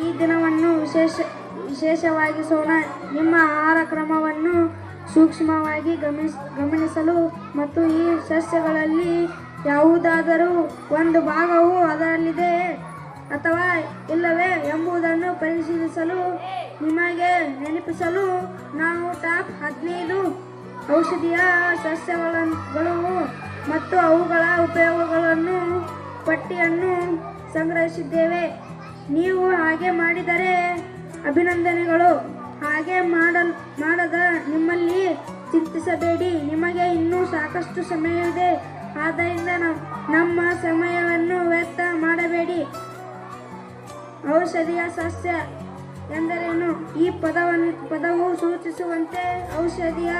ಈ ದಿನವನ್ನು ವಿಶೇಷವಾಗಿಸೋಣ. ನಿಮ್ಮ ಆಹಾರ ಕ್ರಮವನ್ನು ಸೂಕ್ಷ್ಮವಾಗಿ ಗಮನಿಸಲು ಮತ್ತು ಈ ಸಸ್ಯಗಳಲ್ಲಿ ಯಾವುದಾದರೂ ಒಂದು ಭಾಗವು ಅದರಲ್ಲಿದೆ ಅಥವಾ ಇಲ್ಲವೇ ಎಂಬುದನ್ನು ಪರಿಶೀಲಿಸಲು ನಿಮಗೆ ನೆನಪಿಸಲು ನಾವು ಟಾಪ್ 15 ಔಷಧೀಯ ಸಸ್ಯಗಳು ಮತ್ತು ಅವುಗಳ ಉಪಯೋಗಗಳನ್ನು ಪಟ್ಟಿಯನ್ನು ಸಂಗ್ರಹಿಸಿದ್ದೇವೆ. ನೀವು ಹಾಗೆ ಮಾಡಿದರೆ ಅಭಿನಂದನೆಗಳು. ಹಾಗೆ ಮಾಡದ ನಿಮ್ಮಲ್ಲಿ ಚಿಂತಿಸಬೇಡಿ, ನಿಮಗೆ ಇನ್ನೂ ಸಾಕಷ್ಟು ಸಮಯವಿದೆ. ಆದ್ದರಿಂದ ನಮ್ಮ ಸಮಯವನ್ನು ವ್ಯರ್ಥ ಮಾಡಬೇಡಿ. ಔಷಧೀಯ ಸಸ್ಯ ಎಂದರೇನು? ಈ ಪದವು ಸೂಚಿಸುವಂತೆ ಔಷಧೀಯ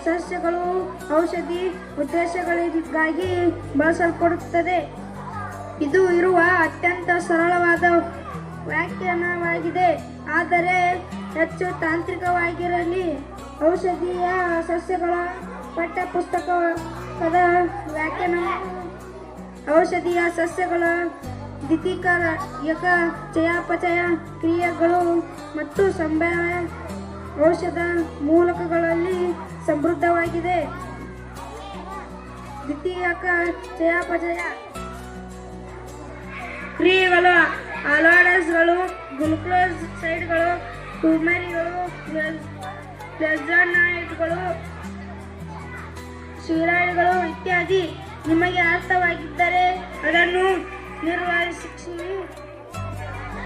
ಸಸ್ಯಗಳು ಔಷಧಿ ಉದ್ದೇಶಗಳಿಗಾಗಿ ಬಳಸಲ್ಪಡುತ್ತದೆ. ಇದು ಇರುವ ಅತ್ಯಂತ ಸರಳವಾದ ವ್ಯಾಖ್ಯಾನವಾಗಿದೆ, ಆದರೆ ಹೆಚ್ಚು ತಾಂತ್ರಿಕವಾಗಿರಲಿ. ಔಷಧೀಯ ಸಸ್ಯಗಳ ಪಠ್ಯಪುಸ್ತಕದ ವ್ಯಾಖ್ಯಾನವು ಔಷಧೀಯ ಸಸ್ಯಗಳ ದ್ಯುತಿಕಾರಕ ಚಯಾಪಚಯ ಕ್ರಿಯೆಗಳು ಮತ್ತು ಸಂಭಾವ್ಯ ಔಷಧ ಮೂಲಕಗಳಲ್ಲಿ ಸಮೃದ್ಧವಾಗಿದೆ. ದ್ಯುತಿಯಕ ಚಯಾಪಚಯ ಕ್ರಿಯೆಗಳು ಆಲ್ಕಲಾಯ್ಡ್ಗಳು, ಗ್ಲೂಕೋಸೈಡ್ಗಳು, ಕುಮರಿಗಳು, ಫ್ಲೇವನಾಯ್ಡ್ಗಳು, ಸ್ಟೀರಾಯ್ಡ್ಗಳು ಇತ್ಯಾದಿ. ನಿಮಗೆ ಅರ್ಥವಾಗಿದ್ದರೆ ಅದನ್ನು ನಿರ್ವಹಿಸಿ.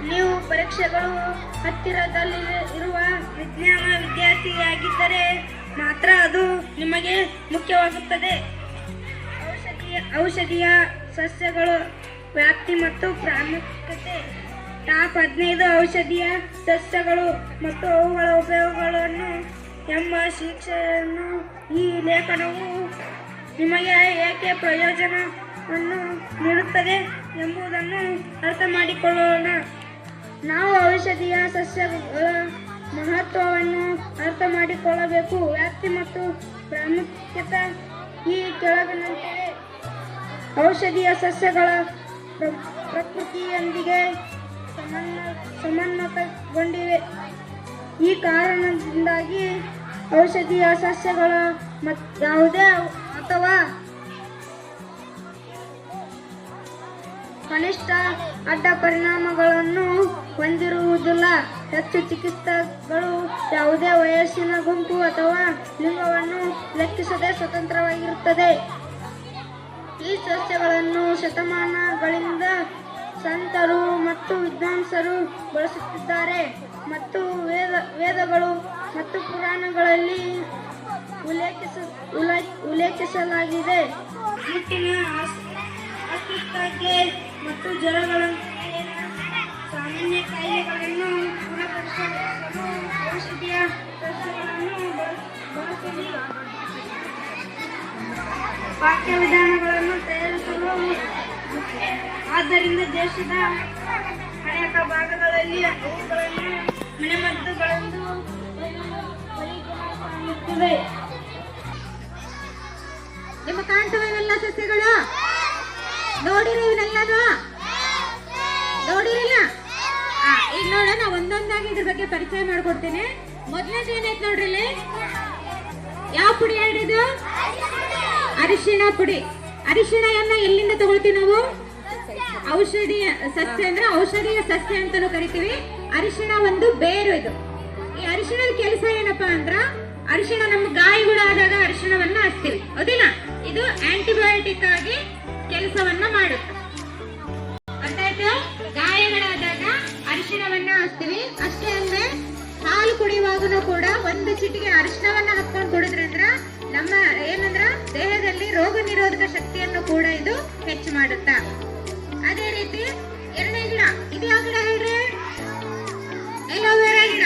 ನೀವು ಪರೀಕ್ಷೆಗಳು ಹತ್ತಿರದಲ್ಲಿರುವ ವಿಜ್ಞಾನ ವಿದ್ಯಾರ್ಥಿಯಾಗಿದ್ದರೆ ಮಾತ್ರ ಅದು ನಿಮಗೆ ಮುಖ್ಯವಾಗುತ್ತದೆ. ಔಷಧೀಯ ಸಸ್ಯಗಳು ವ್ಯಾಪ್ತಿ ಮತ್ತು ಪ್ರಾಮುಖ್ಯತೆ. ಟಾಪ್ 15 ಔಷಧೀಯ ಸಸ್ಯಗಳು ಮತ್ತು ಅವುಗಳ ಉಪಯೋಗಗಳನ್ನು ಎಂಬ ಶೀರ್ಷಿಕೆಯನ್ನು ಈ ಲೇಖನವು ನಿಮಗೆ ಏಕೆ ಪ್ರಯೋಜನವನ್ನು ನೀಡುತ್ತದೆ ಎಂಬುದನ್ನು ಅರ್ಥಮಾಡಿಕೊಳ್ಳೋಣ. ನಾವು ಔಷಧೀಯ ಸಸ್ಯಗಳ ಮಹತ್ವವನ್ನು ಅರ್ಥಮಾಡಿಕೊಳ್ಳಬೇಕು. ವ್ಯಾಪ್ತಿ ಮತ್ತು ಪ್ರಾಮುಖ್ಯತೆ ಈ ಕೆಳಗಿನಂತಿವೆ. ಔಷಧೀಯ ಸಸ್ಯಗಳ ಪ್ರಕೃತಿಯೊಂದಿಗೆ ಸಮನ್ವಯಗೊಂಡಿವೆ. ಈ ಕಾರಣದಿಂದಾಗಿ ಔಷಧೀಯ ಸಸ್ಯಗಳ ಯಾವುದೇ ಅಥವಾ ಕನಿಷ್ಠ ಅಡ್ಡ ಪರಿಣಾಮಗಳನ್ನು ಹೊಂದಿರುವುದಿಲ್ಲ. ಹೆಚ್ಚು ಚಿಕಿತ್ಸೆಗಳು ಯಾವುದೇ ವಯಸ್ಸಿನ ಗುಂಪು ಅಥವಾ ಲಿಂಗವನ್ನು ಲೆಕ್ಕಿಸದೆ ಸ್ವತಂತ್ರವಾಗಿರುತ್ತದೆ. ಈ ಸಸ್ಯಗಳನ್ನು ಶತಮಾನಗಳಿಂದ ಸಂತರು ಮತ್ತು ವಿದ್ವಾಂಸರು ಬಳಸುತ್ತಿದ್ದಾರೆ ಮತ್ತು ವೇದಗಳು ಮತ್ತು ಪುರಾಣಗಳಲ್ಲಿ ಉಲ್ಲೇಖಿಸಲಾಗಿದೆ. ಮುಟ್ಟಿನ ಅಸ್ವಸ್ಥತೆ ಮತ್ತು ಜ್ವರಗಳಂತಹ ಸಾಮಾನ್ಯ ಕಾಯಿಲೆಗಳನ್ನು ಗುಣಪಡಿಸಲು ಔಷಧೀಯ ಸಸ್ಯಗಳನ್ನು ಬಳಸಲಿ. ಪಾಠ್ಯವಿಧಾನಗಳನ್ನು ತಯಾರಿಸಲು ಆದ್ದರಿಂದ ದೇಶದ ಅನೇಕ ಭಾಗಗಳಲ್ಲಿ ಅವುಗಳನ್ನು ಮನೆಮದ್ದುಗಳೆಂದು ಪರಿಗಣಿಸಲಾಗುತ್ತದೆ. ನಿಮ್ಮ ಕಾಣ್ತವೆಲ್ಲ ಸಸ್ಯಗಳು ನೋಡಿರಿ, ಇವನ್ನೆಲ್ಲದು ನೋಡಿರಿಲ್ಲ? ಈಗ ನೋಡೋಣ, ಒಂದೊಂದಾಗಿ ಇದ್ರ ಬಗ್ಗೆ ಪರಿಚಯ ಮಾಡ್ಕೊಡ್ತೇನೆ. ಮೊದಲನೇದು ಏನೈತೆ ನೋಡ್ರಿ, ಇಲ್ಲಿ ಯಾವ ಪುಡಿ ಹೇಳಿದ್ದು? ಅರಿಶಿಣ ಪುಡಿ. ಅರಿಶಿಣವನ್ನ ಎಲ್ಲಿಂದ ತಗೊಳ್ತೀವಿ ನಾವು? ಔಷಧೀಯ ಸಸ್ಯ ಅಂದ್ರೆ ಔಷಧೀಯ ಸಸ್ಯ ಅಂತಾನು ಕರಿತೀವಿ. ಅರಿಶಿಣ ಒಂದು ಬೇರು. ಇದು ಈ ಅರಿಶಿಣದ ಕೆಲಸ ಏನಪ್ಪಾ ಅಂದ್ರ, ಅರಿಶಿಣ ನಮ್ಮ ಗಾಯಗಳಾದಾಗ ಅರಿಶಿಣವನ್ನ ಹಚ್ತೀವಿ, ಹೌದಿಲ್ಲ? ಇದು ಆಂಟಿಬಯೋಟಿಕ್ ಆಗಿ ಕೆಲಸವನ್ನ ಮಾಡುತ್ತೆ. ಅರ್ಥಾಯ್ತು? ಗಾಯಗಳಾದಾಗ ಅರಿಶಿಣವನ್ನ ಹಚ್ತೀವಿ. ಅಷ್ಟೇ ಅಂದ್ರೆ ಹಾಲು ಕುಡಿಯುವಾಗನು ಕೂಡ ಒಂದು ಚಿಟಿಕೆ ಅರಿಶಿಣವನ್ನ ಹಾಕೊಂಡು ಕುಡಿದ್ರಂದ್ರ ನಮ್ಮ ಏನಂದ್ರ ದೇಹದಲ್ಲಿ ರೋಗ ನಿರೋಧಕ ಶಕ್ತಿಯನ್ನು ಕೂಡ ಇದು ಹೆಚ್ಚು ಮಾಡುತ್ತ. ಅದೇ ರೀತಿ ಎರಡನೇ ಗಿಡ, ಇದು ಯಾವ ಗಿಡ ಹೇಳ್ರಿ? ಎಲೋವೆರಾ ಗಿಡ.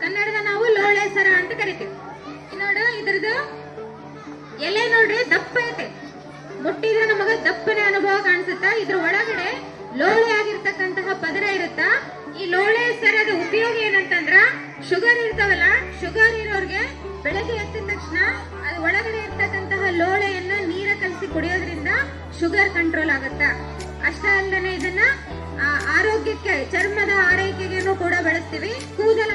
ಕನ್ನಡದ ನಾವು ಲೋಳೆ ಸರ ಅಂತ ಕರಿತೀವಿ. ನೋಡು, ಇದ್ರದ್ದು ಎಲೆ ನೋಡ್ರಿ ದಪ್ಪ ಐತೆ. ಮುಟ್ಟಿದ್ರೆ ನಮಗ ದಪ್ಪನೆ ಅನುಭವ ಕಾಣಿಸುತ್ತ. ಇದ್ರ ಒಳಗಡೆ ಲೋಳೆ ಆಗಿರ್ತಕ್ಕಂತಹ ಪದರ ಇರುತ್ತ. ಈ ಲೋಳೆ ಸರದ ಉಪಯೋಗ ಏನಂತಂದ್ರ, ಶುಗರ್ ಇರ್ತಾವಲ್ಲ, ಶುಗರ್ ಇರೋರ್ಗೆ ಬೆಳಗ್ಗೆ ಎದ್ದ ತಕ್ಷಣ ಅದು ಒಳಗಡೆ ಇರ್ತಕ್ಕಂತಹ ಲೋಳೆಯನ್ನ ನೀರ ಕಲಸಿ ಕುಡಿಯೋದ್ರಿಂದ ಶುಗರ್ ಕಂಟ್ರೋಲ್ ಆಗುತ್ತ. ಅಷ್ಟೇ ಅಲ್ಲದೆ ಇದನ್ನ ಆರೋಗ್ಯಕ್ಕೆ, ಚರ್ಮದ ಆರೈಕೆಗೆ ಮಾಡ್ತೀವಿ. ಕೂದಲ